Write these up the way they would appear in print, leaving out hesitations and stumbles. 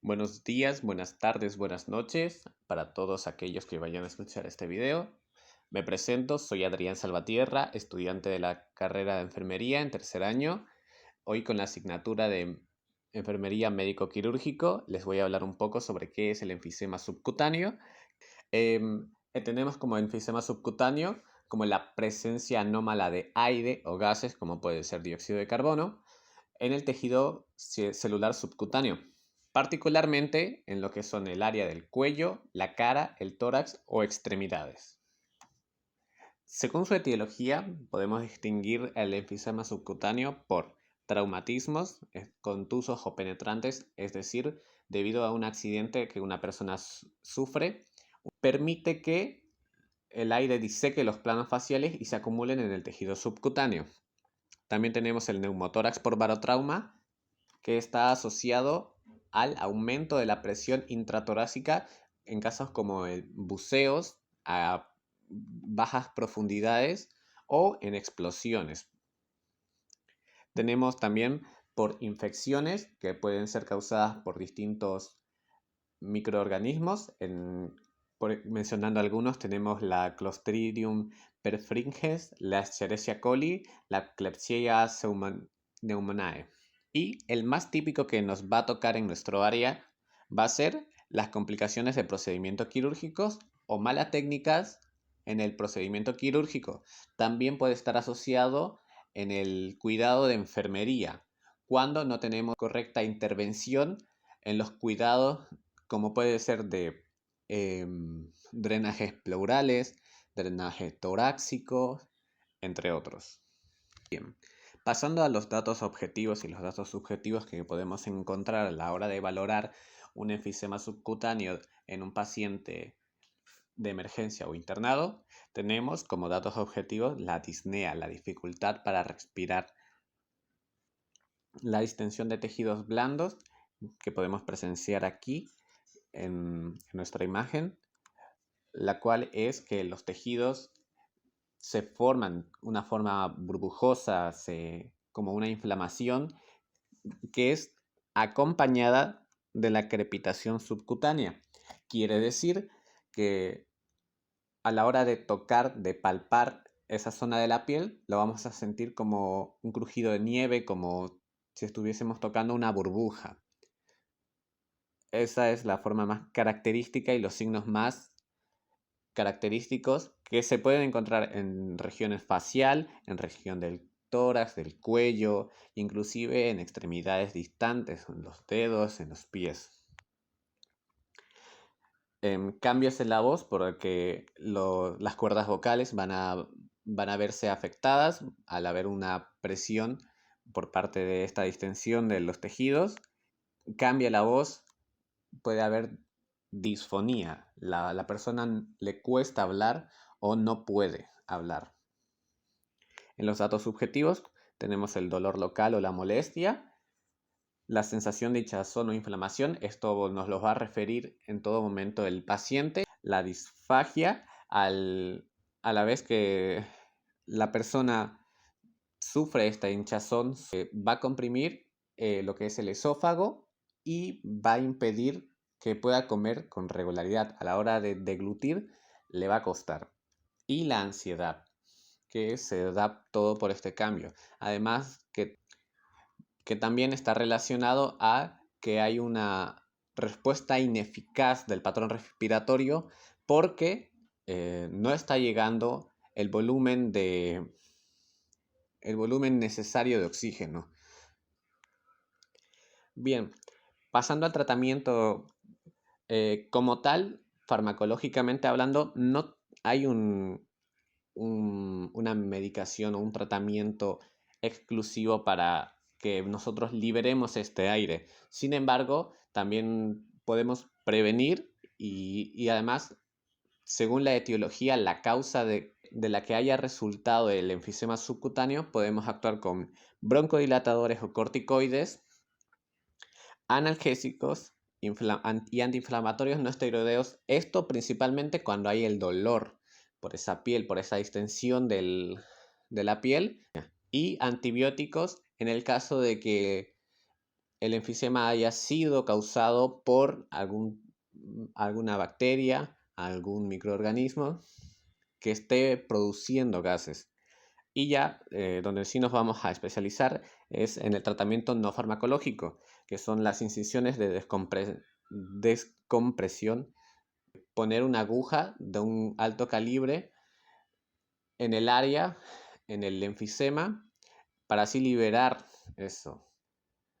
Buenos días, buenas tardes, buenas noches para todos aquellos que vayan a escuchar este video. Me presento, soy Adrián Salvatierra, estudiante de la carrera de enfermería en tercer año. Hoy con la asignatura de enfermería médico-quirúrgico les voy a hablar un poco sobre qué es el enfisema subcutáneo. Entendemos como enfisema subcutáneo como la presencia anómala de aire o gases, como puede ser dióxido de carbono, en el tejido celular subcutáneo, particularmente en lo que son el área del cuello, la cara, el tórax o extremidades. Según su etiología, podemos distinguir el enfisema subcutáneo por traumatismos contusos o penetrantes, es decir, debido a un accidente que una persona sufre, permite que el aire diseque los planos faciales y se acumulen en el tejido subcutáneo. También tenemos el neumotórax por barotrauma, que está asociado al aumento de la presión intratorácica en casos como buceos a bajas profundidades o en explosiones. Tenemos también por infecciones que pueden ser causadas por distintos microorganismos. Mencionando algunos, tenemos la Clostridium perfringens, la Escherichia coli, la Klebsiella pneumoniae. Y el más típico que nos va a tocar en nuestro área va a ser las complicaciones de procedimientos quirúrgicos o malas técnicas en el procedimiento quirúrgico. También puede estar asociado en el cuidado de enfermería, cuando no tenemos correcta intervención en los cuidados, como puede ser de drenajes pleurales, drenaje torácico, entre otros. Bien. Pasando a los datos objetivos y los datos subjetivos que podemos encontrar a la hora de valorar un enfisema subcutáneo en un paciente de emergencia o internado, tenemos como datos objetivos la disnea, la dificultad para respirar, la distensión de tejidos blandos que podemos presenciar aquí en nuestra imagen, la cual es que los tejidos se forman una forma burbujosa, como una inflamación que es acompañada de la crepitación subcutánea. Quiere decir que a la hora de tocar, de palpar esa zona de la piel, lo vamos a sentir como un crujido de nieve, como si estuviésemos tocando una burbuja. Esa es la forma más característica y los signos más característicos que se pueden encontrar en regiones facial, en región del tórax, del cuello, inclusive en extremidades distantes, en los dedos, en los pies. Cambios en la voz porque las cuerdas vocales van a verse afectadas al haber una presión por parte de esta distensión de los tejidos. Cambia la voz, puede haber disfonía. La persona le cuesta hablar o no puede hablar. En los datos subjetivos tenemos el dolor local o la molestia, la sensación de hinchazón o inflamación, esto nos lo va a referir en todo momento el paciente, la disfagia, a la vez que la persona sufre esta hinchazón, se va a comprimir lo que es el esófago y va a impedir que pueda comer con regularidad. A la hora de deglutir le va a costar. Y la ansiedad, que se da todo por este cambio. Además que también está relacionado a que hay una respuesta ineficaz del patrón respiratorio porque no está llegando el volumen necesario de oxígeno. Bien, pasando al tratamiento como tal, farmacológicamente hablando, no hay una medicación o un tratamiento exclusivo para que nosotros liberemos este aire. Sin embargo, también podemos prevenir y además, según la etiología, la causa de la que haya resultado el enfisema subcutáneo, podemos actuar con broncodilatadores o corticoides, analgésicos y antiinflamatorios no esteroideos. Esto principalmente cuando hay el dolor por esa piel, por esa distensión de la piel, y antibióticos en el caso de que el enfisema haya sido causado por alguna bacteria, algún microorganismo que esté produciendo gases. Y ya donde sí nos vamos a especializar es en el tratamiento no farmacológico, que son las incisiones de descompresión. Poner una aguja de un alto calibre en el área, en el enfisema, para así liberar eso.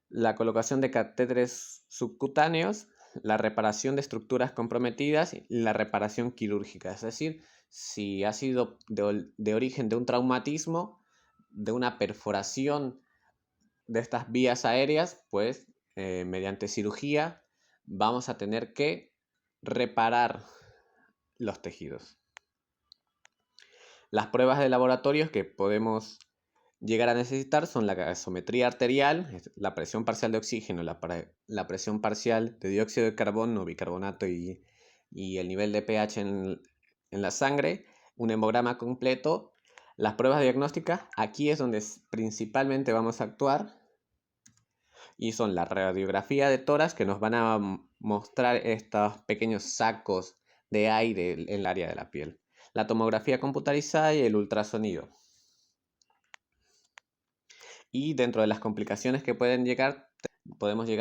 La colocación de catéteres subcutáneos, la reparación de estructuras comprometidas y la reparación quirúrgica. Es decir, si ha sido de origen de un traumatismo, de una perforación de estas vías aéreas, pues mediante cirugía vamos a tener que reparar los tejidos. Las pruebas de laboratorio que podemos llegar a necesitar son la gasometría arterial, la presión parcial de oxígeno, la presión parcial de dióxido de carbono, bicarbonato y el nivel de pH en la sangre, un hemograma completo. Las pruebas diagnósticas, aquí es donde principalmente vamos a actuar, y son la radiografía de tórax, que nos van a mostrar estos pequeños sacos de aire en el área de la piel, la tomografía computarizada y el ultrasonido. Y dentro de las complicaciones que podemos llegar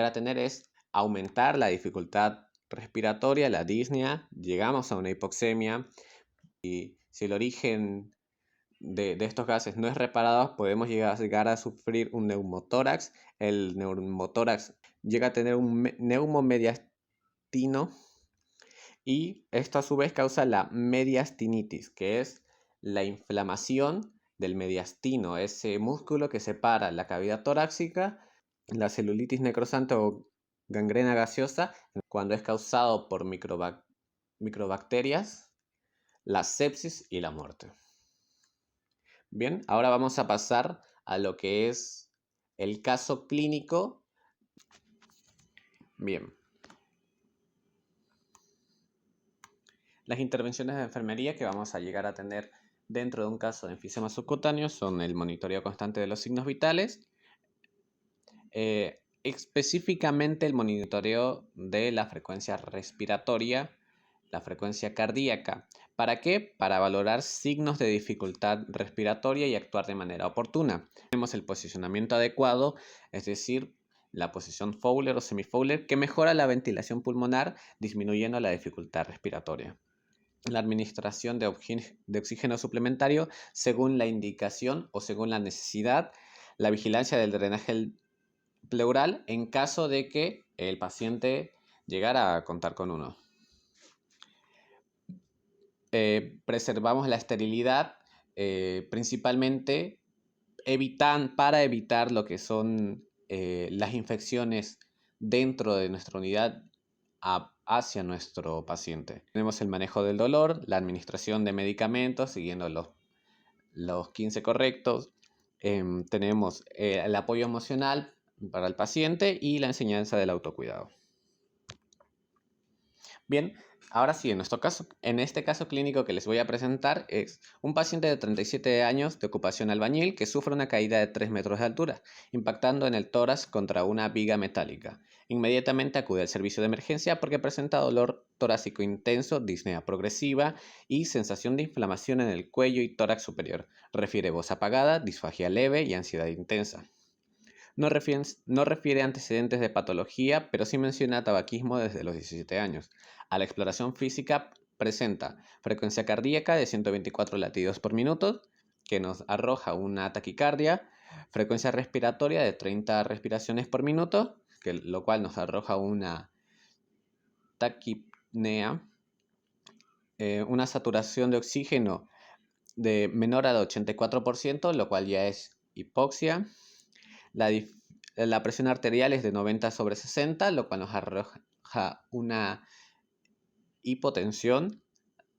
a tener es aumentar la dificultad respiratoria, la disnea, llegamos a una hipoxemia, y si el origen de estos gases no es reparado, podemos llegar a sufrir un neumotórax. El neumotórax llega a tener un neumomediastino, y esto a su vez causa la mediastinitis, que es la inflamación del mediastino, ese músculo que separa la cavidad torácica. La celulitis necrosante o gangrena gaseosa, cuando es causado por microbacterias, la sepsis y la muerte. Bien, ahora vamos a pasar a lo que es el caso clínico. Bien. Las intervenciones de enfermería que vamos a llegar a tener dentro de un caso de enfisema subcutáneo son el monitoreo constante de los signos vitales, específicamente el monitoreo de la frecuencia respiratoria, la frecuencia cardíaca. ¿Para qué? Para valorar signos de dificultad respiratoria y actuar de manera oportuna. Tenemos el posicionamiento adecuado, es decir, la posición Fowler o semi-Fowler, que mejora la ventilación pulmonar, disminuyendo la dificultad respiratoria. La administración de oxígeno suplementario según la indicación o según la necesidad. La vigilancia del drenaje pleural en caso de que el paciente llegara a contar con uno. Preservamos la esterilidad, principalmente para evitar lo que son las infecciones dentro de nuestra unidad hacia nuestro paciente. Tenemos el manejo del dolor, la administración de medicamentos siguiendo los 15 correctos. Tenemos el apoyo emocional para el paciente y la enseñanza del autocuidado. Bien, ahora sí, en este caso clínico que les voy a presentar es un paciente de 37 años de ocupación albañil que sufre una caída de 3 metros de altura, impactando en el tórax contra una viga metálica. Inmediatamente acude al servicio de emergencia porque presenta dolor torácico intenso, disnea progresiva y sensación de inflamación en el cuello y tórax superior. Refiere voz apagada, disfagia leve y ansiedad intensa. No refiere antecedentes de patología, pero sí menciona tabaquismo desde los 17 años. A la exploración física presenta frecuencia cardíaca de 124 latidos por minuto, que nos arroja una taquicardia, frecuencia respiratoria de 30 respiraciones por minuto, lo cual nos arroja una taquipnea, una saturación de oxígeno de menor al 84%, lo cual ya es hipoxia. La presión arterial es de 90/60, lo cual nos arroja una hipotensión,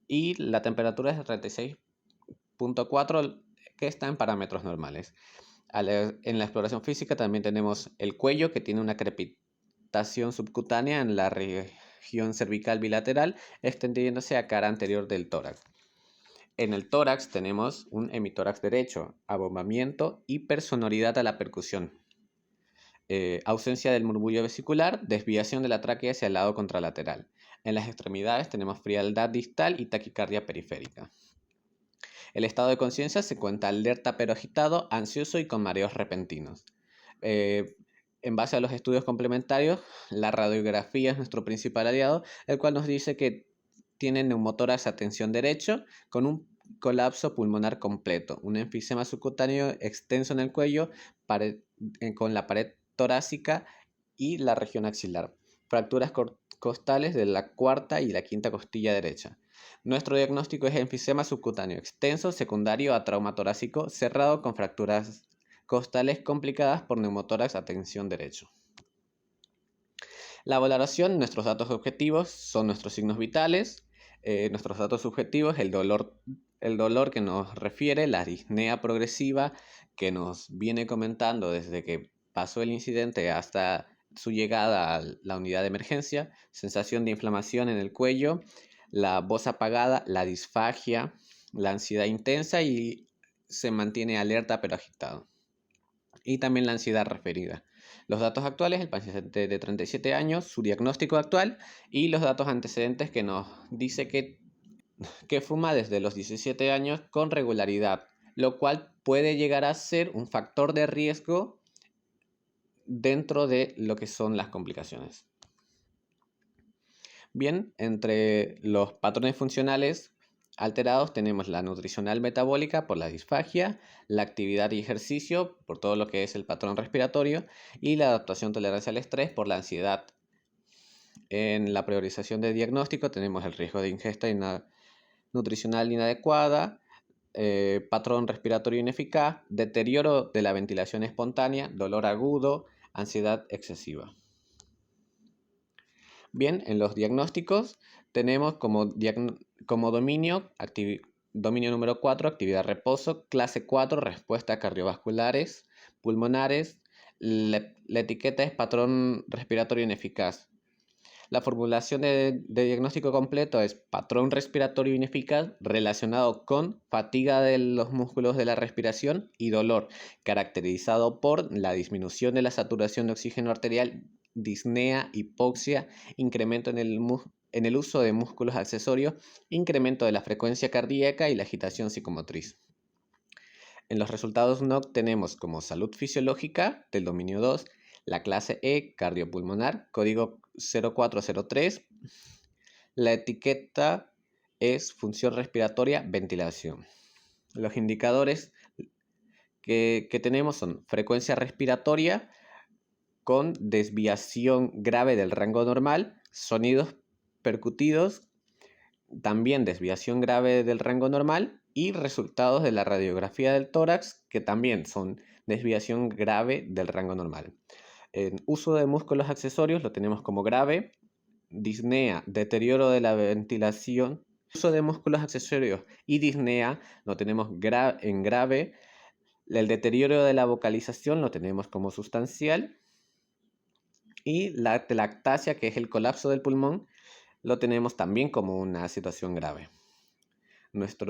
y la temperatura es de 36.4, que está en parámetros normales. En la exploración física también tenemos el cuello, que tiene una crepitación subcutánea en la región cervical bilateral, extendiéndose a cara anterior del tórax. En el tórax tenemos un hemitórax derecho, abombamiento y personalidad a la percusión. ausencia del murmullo vesicular, desviación de la tráquea hacia el lado contralateral. En las extremidades tenemos frialdad distal y taquicardia periférica. El estado de conciencia se cuenta alerta pero agitado, ansioso y con mareos repentinos. En base a los estudios complementarios, la radiografía es nuestro principal aliado, el cual nos dice que tiene neumotórax a tensión derecho con un colapso pulmonar completo, un enfisema subcutáneo extenso en el cuello con la pared torácica y la región axilar, fracturas costales de la cuarta y la quinta costilla derecha. Nuestro diagnóstico es enfisema subcutáneo extenso secundario a trauma torácico cerrado con fracturas costales complicadas por neumotórax a tensión derecho. La valoración, nuestros datos objetivos son nuestros signos vitales, nuestros datos subjetivos, el dolor que nos refiere, la disnea progresiva que nos viene comentando desde que pasó el incidente hasta su llegada a la unidad de emergencia, sensación de inflamación en el cuello, la voz apagada, la disfagia, la ansiedad intensa y se mantiene alerta pero agitado. Y también la ansiedad referida. Los datos actuales, el paciente de 37 años, su diagnóstico actual y los datos antecedentes que nos dice que fuma desde los 17 años con regularidad, lo cual puede llegar a ser un factor de riesgo dentro de lo que son las complicaciones. Bien, entre los patrones funcionales alterados tenemos la nutricional metabólica por la disfagia, la actividad y ejercicio por todo lo que es el patrón respiratorio y la adaptación tolerancia al estrés por la ansiedad. En la priorización de diagnóstico tenemos el riesgo de ingesta nutricional inadecuada, patrón respiratorio ineficaz, deterioro de la ventilación espontánea, dolor agudo, ansiedad excesiva. Bien, en los diagnósticos tenemos como dominio número 4, actividad reposo, clase 4, respuestas cardiovasculares, pulmonares, la etiqueta es patrón respiratorio ineficaz. La formulación de diagnóstico completo es patrón respiratorio ineficaz relacionado con fatiga de los músculos de la respiración y dolor, caracterizado por la disminución de la saturación de oxígeno arterial, disnea, hipoxia, incremento en el uso de músculos accesorios, incremento de la frecuencia cardíaca y la agitación psicomotriz. En los resultados NOC tenemos como salud fisiológica del dominio 2, la clase E, cardiopulmonar, código 0403. La etiqueta es función respiratoria, ventilación. Los indicadores que tenemos son frecuencia respiratoria con desviación grave del rango normal, sonidos percutidos, también desviación grave del rango normal y resultados de la radiografía del tórax que también son desviación grave del rango normal. En uso de músculos accesorios lo tenemos como grave, disnea, deterioro de la ventilación. Uso de músculos accesorios y disnea lo tenemos en grave. El deterioro de la vocalización lo tenemos como sustancial. Y la atelactasia, que es el colapso del pulmón, lo tenemos también como una situación grave. Nuestra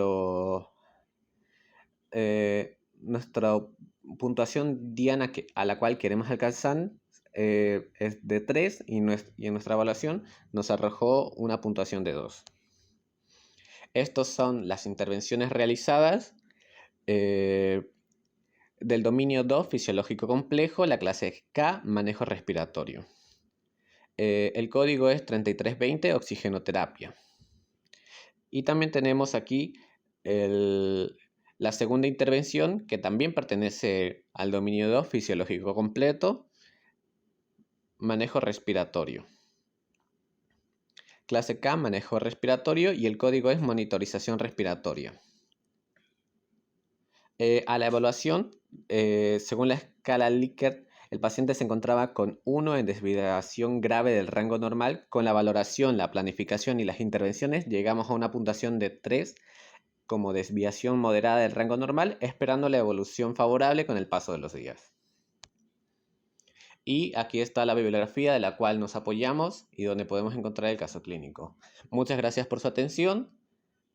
puntuación diana a la cual queremos alcanzar es de 3 y en nuestra evaluación nos arrojó una puntuación de 2. Estas son las intervenciones realizadas del dominio 2, fisiológico complejo, la clase K, manejo respiratorio. El código es 3320, oxigenoterapia. Y también tenemos aquí la segunda intervención, que también pertenece al dominio 2, fisiológico completo, manejo respiratorio. Clase K, manejo respiratorio, y el código es monitorización respiratoria. A la evaluación, según la escala Likert, el paciente se encontraba con 1 en desviación grave del rango normal. Con la valoración, la planificación y las intervenciones llegamos a una puntuación de 3 como desviación moderada del rango normal, esperando la evolución favorable con el paso de los días. Y aquí está la bibliografía de la cual nos apoyamos y donde podemos encontrar el caso clínico. Muchas gracias por su atención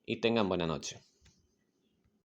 y tengan buena noche.